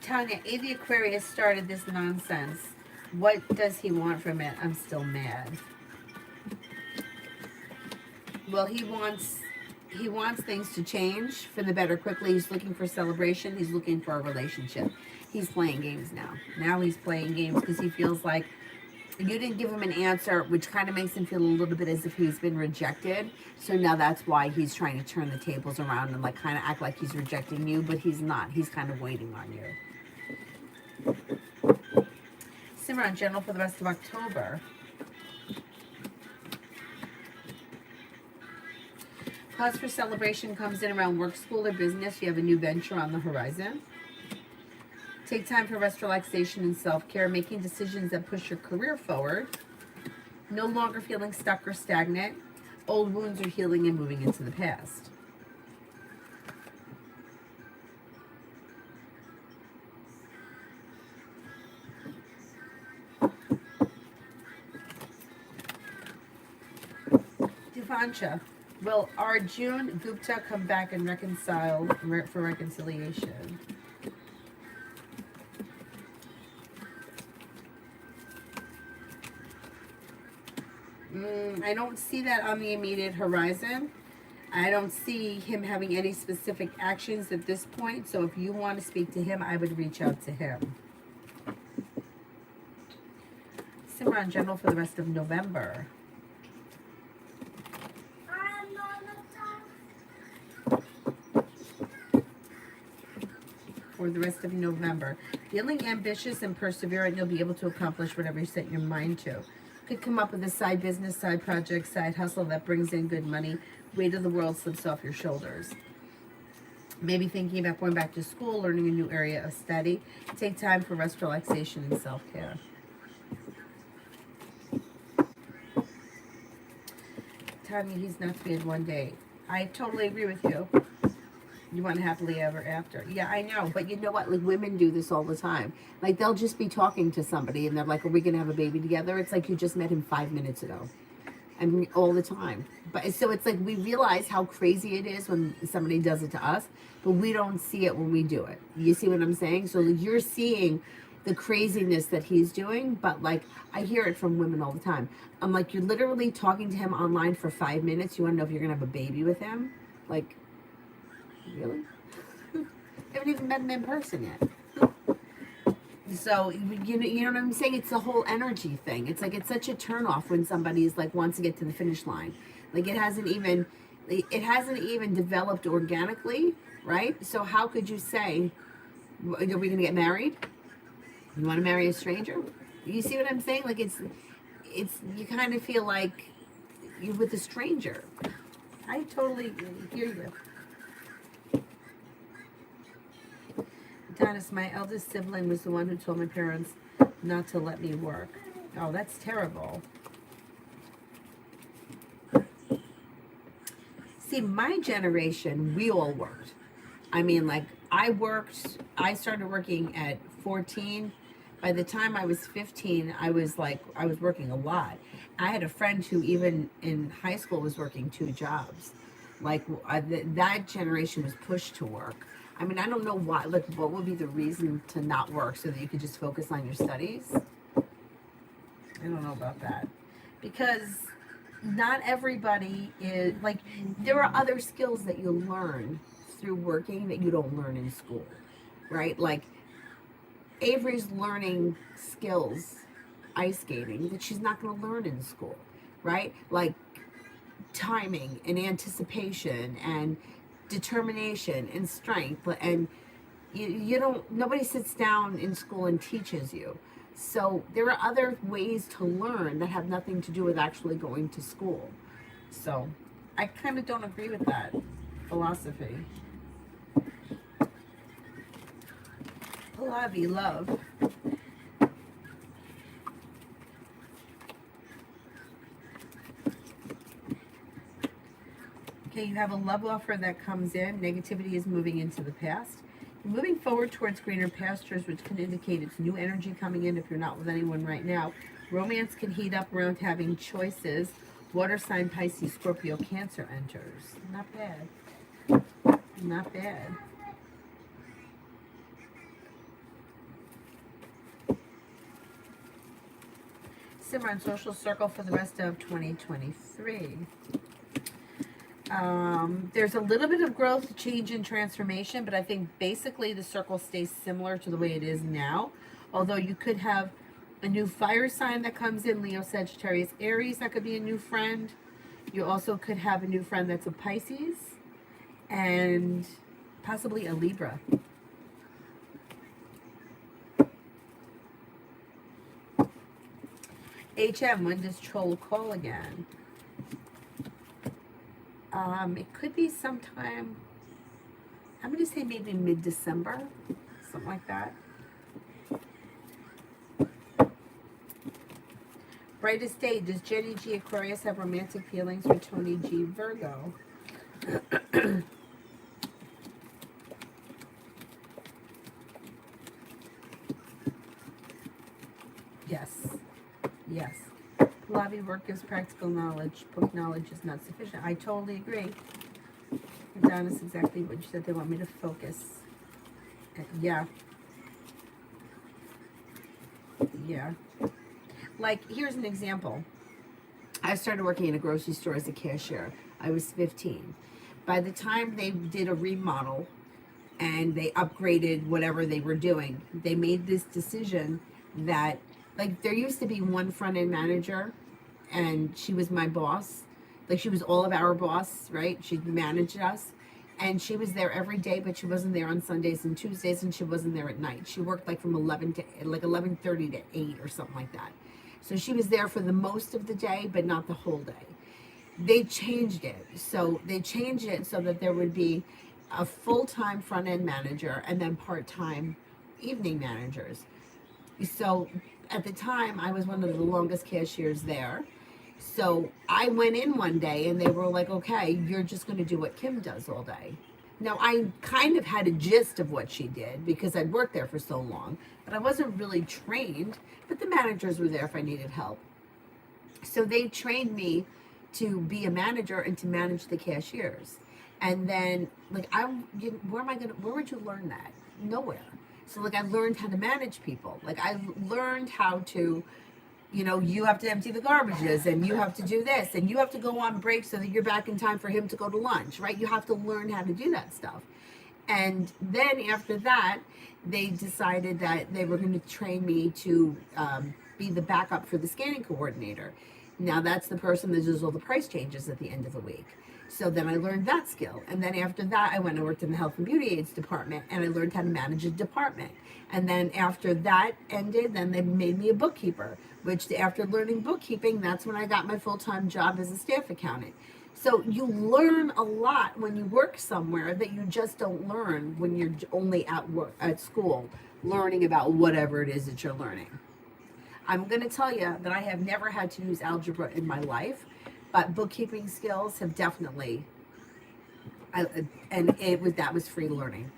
Tanya, A the Aquarius started this nonsense. What does he want from it? I'm still mad. Well, he wants things to change for the better quickly. He's looking for celebration. He's looking for a relationship. He's playing games now. Now he's playing games because he feels like you didn't give him an answer, which kind of makes him feel a little bit as if he's been rejected. So now that's why he's trying to turn the tables around and like kind of act like he's rejecting you, but he's not. He's kind of waiting on you. Simran, general for the rest of October. Cause for celebration comes in around work, school, or business. You have a new venture on the horizon. Take time for rest, relaxation, and self-care, making decisions that push your career forward. No longer feeling stuck or stagnant. Old wounds are healing and moving into the past. Divansha, will Arjun Gupta come back and reconcile for reconciliation? I don't see that on the immediate horizon. I don't see him having any specific actions at this point. So if you want to speak to him, I would reach out to him. Simran, general for the rest of November. For the rest of November. Feeling ambitious and perseverant, you'll be able to accomplish whatever you set your mind to. Could come up with a side business, side project, side hustle that brings in good money. Weight of the world slips off your shoulders. Maybe thinking about going back to school, learning a new area of study. Take time for rest, relaxation, and self-care. Tanya, he's not to be in one day. I totally agree with you. You want happily ever after. Yeah, I know. But you know what? Like, women do this all the time. Like, they'll just be talking to somebody and they're like, are we going to have a baby together? It's like you just met him 5 minutes ago. I mean, all the time. But so it's like we realize how crazy it is when somebody does it to us, but we don't see it when we do it. You see what I'm saying? So you're seeing the craziness that he's doing, but like I hear it from women all the time. I'm like, you're literally talking to him online for 5 minutes. You want to know if you're going to have a baby with him? Like, really? Haven't even met him in person yet. So you know what I'm saying? It's the whole energy thing. It's like it's such a turnoff when somebody's like wants to get to the finish line. Like it hasn't even developed organically, right? So how could you say, are we going to get married? You want to marry a stranger? You see what I'm saying? Like it's you kind of feel like you're with a stranger. I totally hear you. Dennis, my eldest sibling was the one who told my parents not to let me work. Oh, that's terrible. See, my generation, we all worked. I mean, like, I started working at 14. By the time I was 15, I was working a lot. I had a friend who even in high school was working 2 jobs. Like, that generation was pushed to work. I mean, I don't know why, like, what would be the reason to not work so that you could just focus on your studies? I don't know about that. Because not everybody is, like, there are other skills that you learn through working that you don't learn in school, right? Like, Avery's learning skills, ice skating, that she's not going to learn in school, right? Like, timing and anticipation and determination and strength, and you don't, nobody sits down in school and teaches you. So there are other ways to learn that have nothing to do with actually going to school. So I kind of don't agree with that philosophy. Pallavi, love. Okay, you have a love offer that comes in. Negativity is moving into the past. You're moving forward towards greener pastures, which can indicate it's new energy coming in if you're not with anyone right now. Romance can heat up around having choices. Water sign Pisces, Scorpio, Cancer enters. Not bad. Not bad. Simran, social circle for the rest of 2023. There's a little bit of growth, change, and transformation, but I think basically the circle stays similar to the way it is now. Although you could have a new fire sign that comes in, Leo, Sagittarius, Aries, that could be a new friend. You also could have a new friend that's a Pisces and possibly a Libra. HM, when does Troll call again? It could be sometime, I'm going to say maybe mid-December, something like that. Brightest day. Does Jenny G. Aquarius have romantic feelings for Tony G. Virgo? Yes. Yes. Pilates work gives practical knowledge. Book knowledge is not sufficient. I totally agree. Adonis, exactly what you said. They want me to focus. Yeah. Yeah. Like, here's an example. I started working in a grocery store as a cashier. I was 15. By the time they did a remodel and they upgraded whatever they were doing, they made this decision that, like, there used to be one front end manager and she was my boss. Like, she was all of our boss, right? She managed us. And she was there every day, but she wasn't there on Sundays and Tuesdays, and she wasn't there at night. She worked like from 11:30 to 8 or something like that. So she was there for the most of the day, but not the whole day. They changed it. So they changed it so that there would be a full-time front-end manager and then part-time evening managers. So at the time, I was one of the longest cashiers there. So I went in one day and they were like, okay, you're just going to do what Kim does all day. Now, I kind of had a gist of what she did because I'd worked there for so long, but I wasn't really trained. But the managers were there if I needed help. So they trained me to be a manager and to manage the cashiers. And then, like, where would you learn that? Nowhere. So, like, I learned how to manage people. Like, I learned how to, you have to empty the garbages and you have to do this and you have to go on break so that you're back in time for him to go to lunch, right? You have to learn how to do that stuff. And then after that, they decided that they were going to train me to be the backup for the scanning coordinator. Now that's the person that does all the price changes at the end of the week. So then I learned that skill. And then after that, I went and worked in the health and beauty aids department and I learned how to manage a department. And then after that ended, then they made me a bookkeeper, which after learning bookkeeping, that's when I got my full-time job as a staff accountant. So you learn a lot when you work somewhere that you just don't learn when you're only at school, learning about whatever it is that you're learning. I'm going to tell you that I have never had to use algebra in my life, but bookkeeping skills have definitely, that was free learning.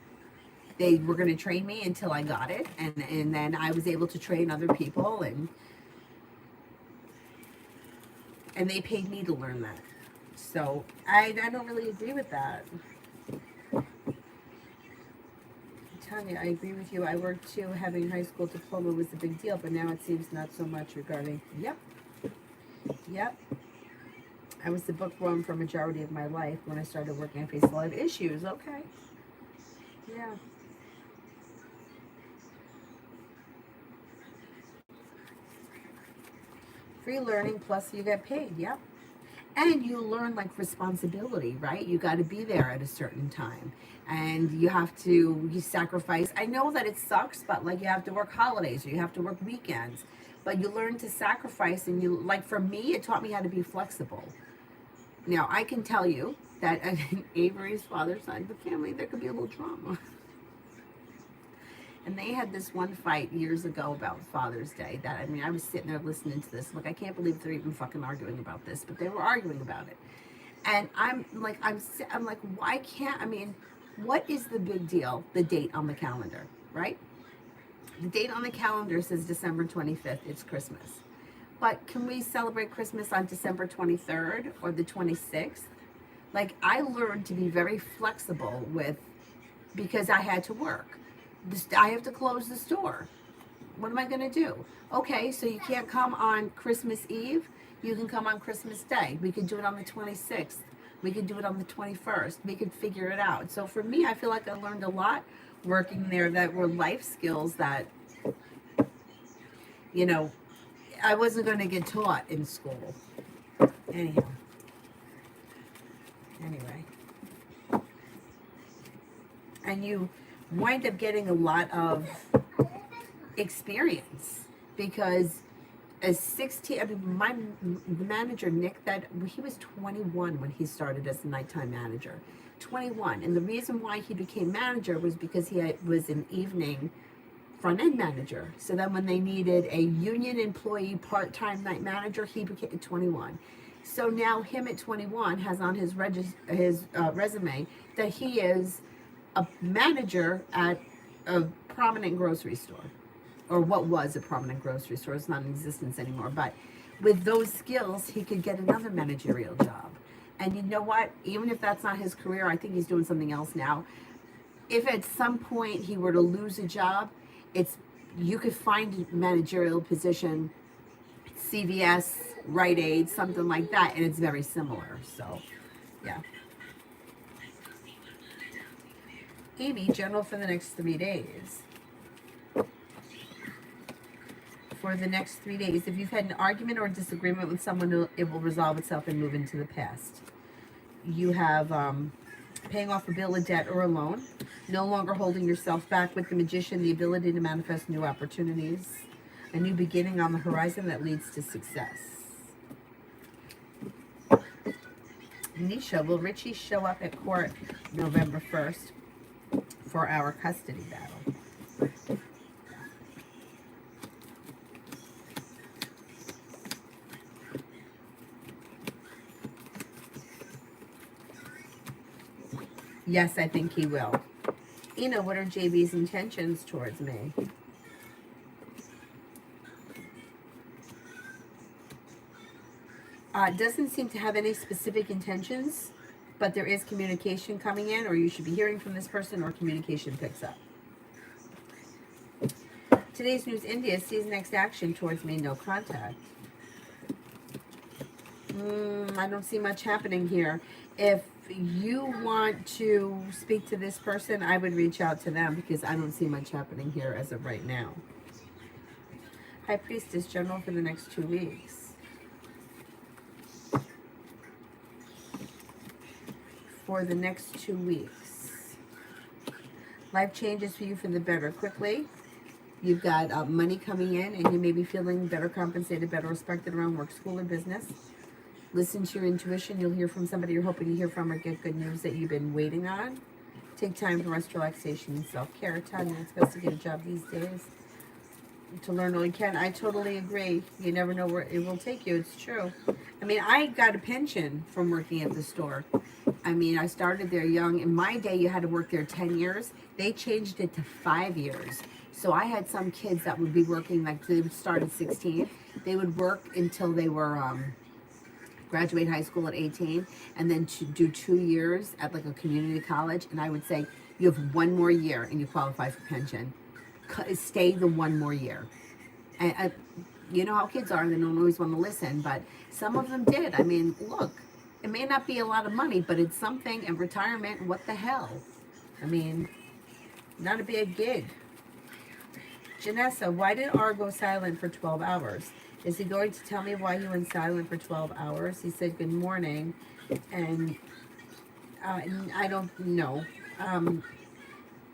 They were going to train me until I got it, and then I was able to train other people, and they paid me to learn that. So I don't really agree with that. Tanya, I agree with you. I worked too. Having high school diploma was a big deal, but now it seems not so much regarding. Yep. I was the bookworm for a majority of my life. When I started working, I faced a lot of issues. Okay. Yeah. Free learning plus you get paid. Yep. And you learn like responsibility, right? You got to be there at a certain time and you sacrifice. I know that it sucks, but like you have to work holidays or you have to work weekends, but you learn to sacrifice and for me, it taught me how to be flexible. Now I can tell you that in Avery's father's side of the family, there could be a little drama. And they had this one fight years ago about Father's Day that, I was sitting there listening to this. Look, I can't believe they're even fucking arguing about this, but they were arguing about it. And I'm like, why can't, what is the big deal? The date on the calendar, right? The date on the calendar says December 25th. It's Christmas. But can we celebrate Christmas on December 23rd or the 26th? Like, I learned to be very flexible because I had to work. I have to close the store. What am I going to do? Okay, so you can't come on Christmas Eve. You can come on Christmas Day. We could do it on the 26th. We could do it on the 21st. We could figure it out. So for me, I feel like I learned a lot working there that were life skills that, I wasn't going to get taught in school. Anyway. And you wind up getting a lot of experience because as 16, the manager, Nick, he was 21 when he started as the nighttime manager. 21. And the reason why he became manager was because he was an evening front-end manager. So then when they needed a union employee part-time night manager, he became 21. So now him at 21 has on his resume that he is a manager at a prominent grocery store, or what was a prominent grocery store. It's not in existence anymore. But with those skills, he could get another managerial job. And you know what? Even if that's not his career, I think he's doing something else now. If at some point he were to lose a job, it's you could find a managerial position, CVS, Rite Aid, something like that, and it's very similar. So, yeah. Amy, general for the next 3 days. For the next 3 days, if you've had an argument or disagreement with someone, it will resolve itself and move into the past. You have paying off a bill, a debt, or a loan. No longer holding yourself back. With the Magician, the ability to manifest new opportunities. A new beginning on the horizon that leads to success. Nisha, will Richie show up at court November 1st for our custody battle? Yes, I think he will. Ina, what are JB's intentions towards me? Doesn't seem to have any specific intentions, but there is communication coming in, or you should be hearing from this person, or communication picks up. Today's news, India sees next action towards me, no contact. I don't see much happening here. If you want to speak to this person, I would reach out to them because I don't see much happening here as of right now. High Priestess, general for the next 2 weeks. For the next 2 weeks. Life changes for you for the better quickly. You've got money coming in, and you may be feeling better compensated, better respected around work, school, or business. Listen to your intuition. You'll hear from somebody you're hoping to hear from, or get good news that you've been waiting on. Take time for rest, relaxation, and self-care. Tanya, it's best to get a job these days. To learn all you can. I totally agree. You never know where it will take you. It's true. I mean, I got a pension from working at the store. I mean, I started there young. In my day, you had to work there 10 years. They changed it to 5 years. So I had some kids that would be working, like they would start at 16. They would work until they were graduate high school at 18, and then to do 2 years at like a community college. And I would say, you have 1 more year and you qualify for pension. Stay the 1 more year. And you know how kids are, they don't always want to listen, but some of them did. I mean, look, it may not be a lot of money, but it's something. And retirement, what the hell? I mean, not a big gig. Janessa, why did R go silent for 12 hours? Is he going to tell me why he went silent for 12 hours? He said good morning, and I don't know.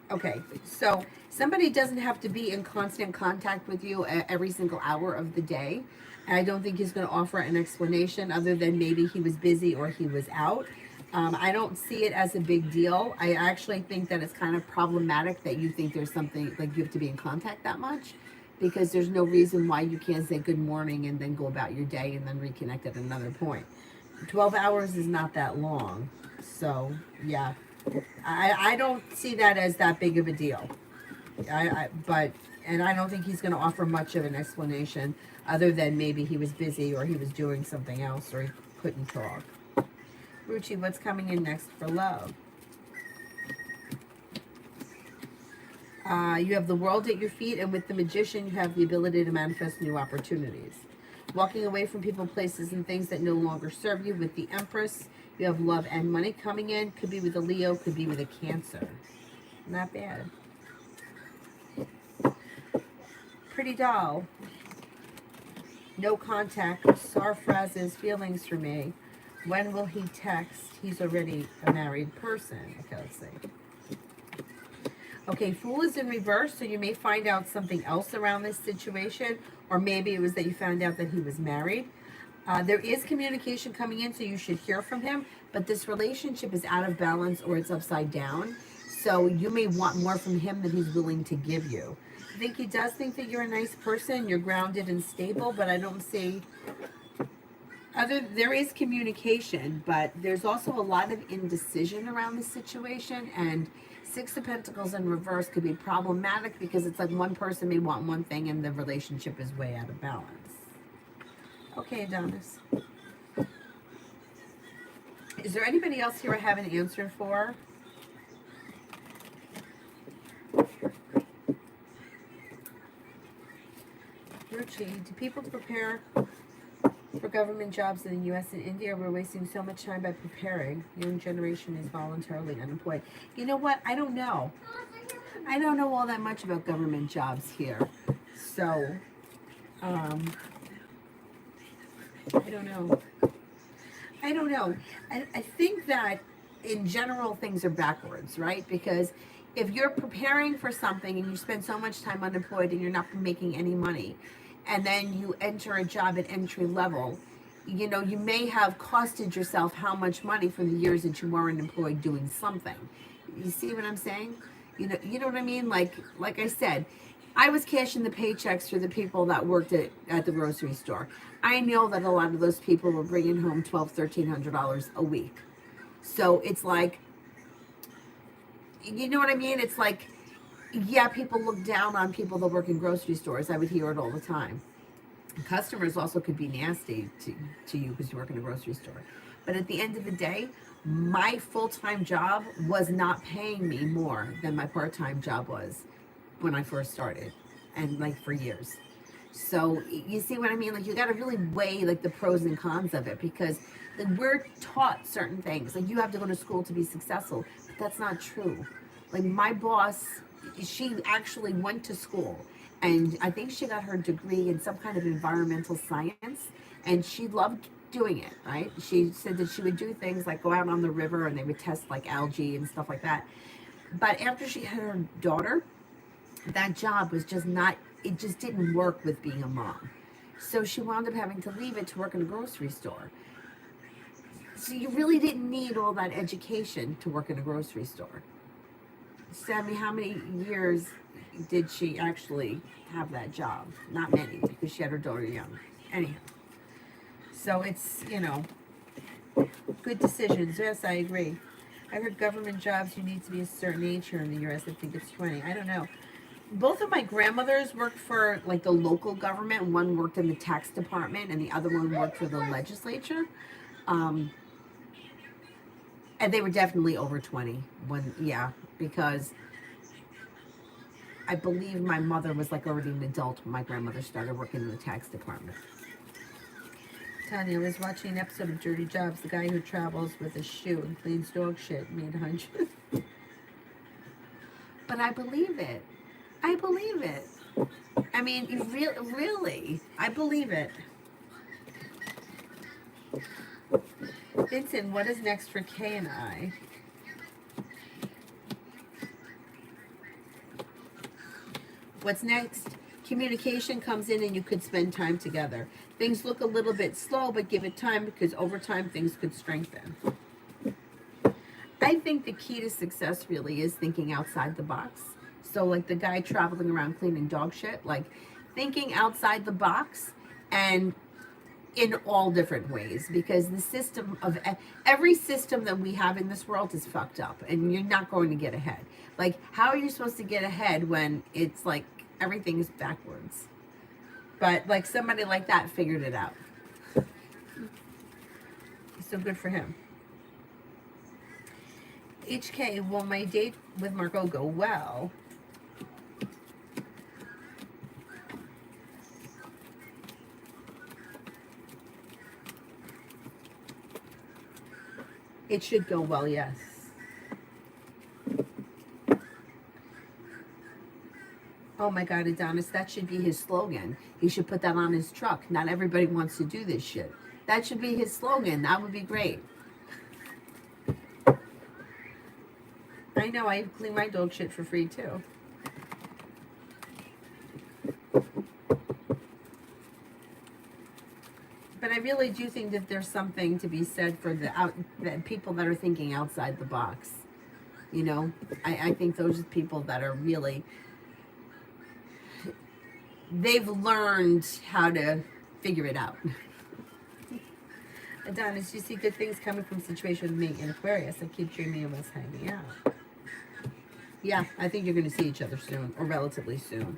Okay, so somebody doesn't have to be in constant contact with you every single hour of the day. I don't think he's going to offer an explanation other than maybe he was busy or he was out. I don't see it as a big deal. I actually think that it's kind of problematic that you think there's something, like you have to be in contact that much, because there's no reason why you can't say good morning and then go about your day and then reconnect at another point. 12 hours is not that long. So, yeah. I don't see that as that big of a deal. And I don't think he's going to offer much of an explanation other than maybe he was busy or he was doing something else or he couldn't talk. Ruchi, what's coming in next for love? You have the world at your feet, and with the Magician, you have the ability to manifest new opportunities. Walking away from people, places, and things that no longer serve you. With the Empress, you have love and money coming in. Could be with a Leo, could be with a Cancer. Not bad. Pretty doll. No contact. Sarfraz's feelings for me. When will he text? He's already a married person. Okay, let's see. Okay, Fool is in reverse, so you may find out something else around this situation, or maybe it was that you found out that he was married. There is communication coming in, so you should hear from him, but this relationship is out of balance or it's upside down. So you may want more from him than he's willing to give you. I think he does think that you're a nice person, you're grounded and stable, but I don't see there is communication, but there's also a lot of indecision around the situation, and Six of Pentacles in reverse could be problematic because it's like one person may want one thing and the relationship is way out of balance. Okay, Adonis. Is there anybody else here I haven't answered for? Ruchi, do people prepare for government jobs in the U.S. and India? We're wasting so much time by preparing. Young generation is voluntarily unemployed. You know what? I don't know. I don't know all that much about government jobs here. So, I don't know. I don't know. I think that in general things are backwards, right? Because if you're preparing for something and you spend so much time unemployed and you're not making any money, and then you enter a job at entry level, you know, you may have costed yourself how much money from the years that you weren't employed doing something. You see what I'm saying? You know what I mean? Like I said, I was cashing the paychecks for the people that worked at the grocery store. I know that a lot of those people were bringing home $1,200-$1,300 a week. So it's like, you know what I mean? It's like, yeah, people look down on people that work in grocery stores. I would hear it all the time. Customers also could be nasty to you because you work in a grocery store. But at the end of the day, my full-time job was not paying me more than my part-time job was when I first started, and like for years. So you see what I mean? Like you got to really weigh like the pros and cons of it, because like we're taught certain things. Like you have to go to school to be successful, but that's not true. Like my boss, she actually went to school, and I think she got her degree in some kind of environmental science, and she loved doing it, right? She said that she would do things like go out on the river and they would test like algae and stuff like that. But after she had her daughter, that job was just not, it just didn't work with being a mom. So she wound up having to leave it to work in a grocery store. So you really didn't need all that education to work in a grocery store. Sammy, how many years did she actually have that job? Not many, because she had her daughter young. Anyhow, so it's, you know, good decisions. Yes, I agree. I heard government jobs, you need to be a certain age here in the U.S. I think it's 20. I don't know. Both of my grandmothers worked for like the local government. One worked in the tax department and the other one worked for the legislature. Um, and they were definitely over 20 when, yeah, because I believe my mother was like already an adult when my grandmother started working in the tax department. Tanya was watching an episode of Dirty Jobs. The guy who travels with a shoe and cleans dog shit made 100. But I believe it. I believe it. I mean, really, I believe it. Vincent, what is next for Kay and I? What's next? Communication comes in and you could spend time together. Things look a little bit slow, but give it time, because over time things could strengthen. I think the key to success really is thinking outside the box. So like the guy traveling around cleaning dog shit, like thinking outside the box and in all different ways, because the system of every system that we have in this world is fucked up and you're not going to get ahead. Like how are you supposed to get ahead when it's like everything is backwards? But like somebody like that figured it out. So good for him. HK, will my date with Margot go well? It should go well, yes. Oh my God, Adonis, that should be his slogan. He should put that on his truck. Not everybody wants to do this shit. That should be his slogan. That would be great. I know, I clean my dog shit for free too. But I really do think that there's something to be said for the people that are thinking outside the box. You know, I think those are people that are really, they've learned how to figure it out. Adonis, you see good things coming from situation with me in Aquarius. I keep dreaming of us hanging out. Yeah, I think you're going to see each other soon, or relatively soon.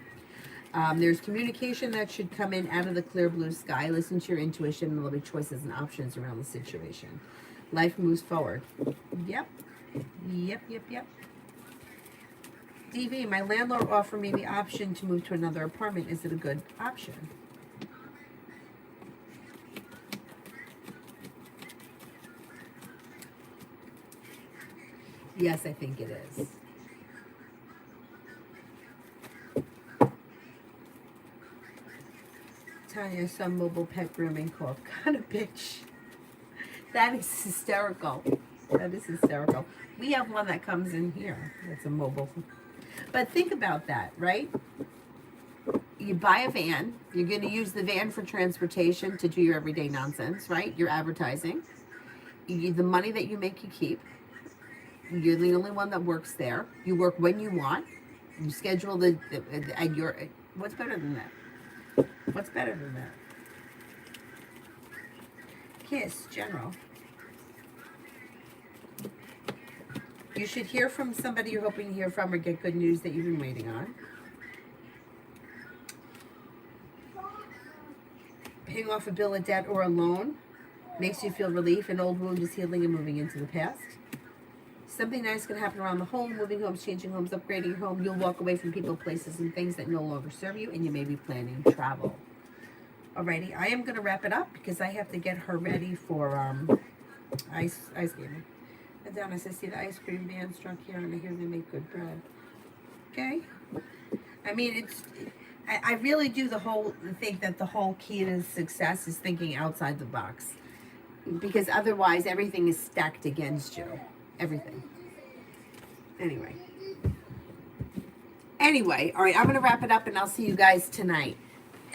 There's communication that should come in out of the clear blue sky. Listen to your intuition, and there'll be choices and options around the situation. Life moves forward. Yep. Yep, yep, yep. DV, my landlord offered me the option to move to another apartment. Is it a good option? Yes, I think it is. Tanya, some mobile pet grooming called kind of bitch. That is hysterical. That is hysterical. We have one that comes in here. It's a mobile. But think about that, right? You buy a van. You're going to use the van for transportation to do your everyday nonsense, right? You're advertising. The money that you make, you keep. You're the only one that works there. You work when you want. You schedule and you're, what's better than that? What's better than that? Kiss, general. You should hear from somebody you're hoping to hear from, or get good news that you've been waiting on. Paying off a bill of debt or a loan makes you feel relief. An old wound is healing and moving into the past. Something nice can happen around the home. Moving homes, changing homes, upgrading your home. You'll walk away from people, places, and things that no longer serve you, and you may be planning travel. Alrighty, I am going to wrap it up because I have to get her ready for ice cream. Adonis, I see the ice cream van struck here, and I hear they make good bread. Okay? I mean, I really do think that the whole key to success is thinking outside the box. Because otherwise, everything is stacked against you. Everything. Anyway, all right, I'm going to wrap it up, and I'll see you guys tonight.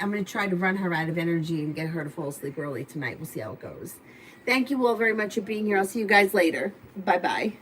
I'm going to try to run her out of energy and get her to fall asleep early tonight. We'll see how it goes. Thank you all very much for being here. I'll see you guys later. Bye-bye.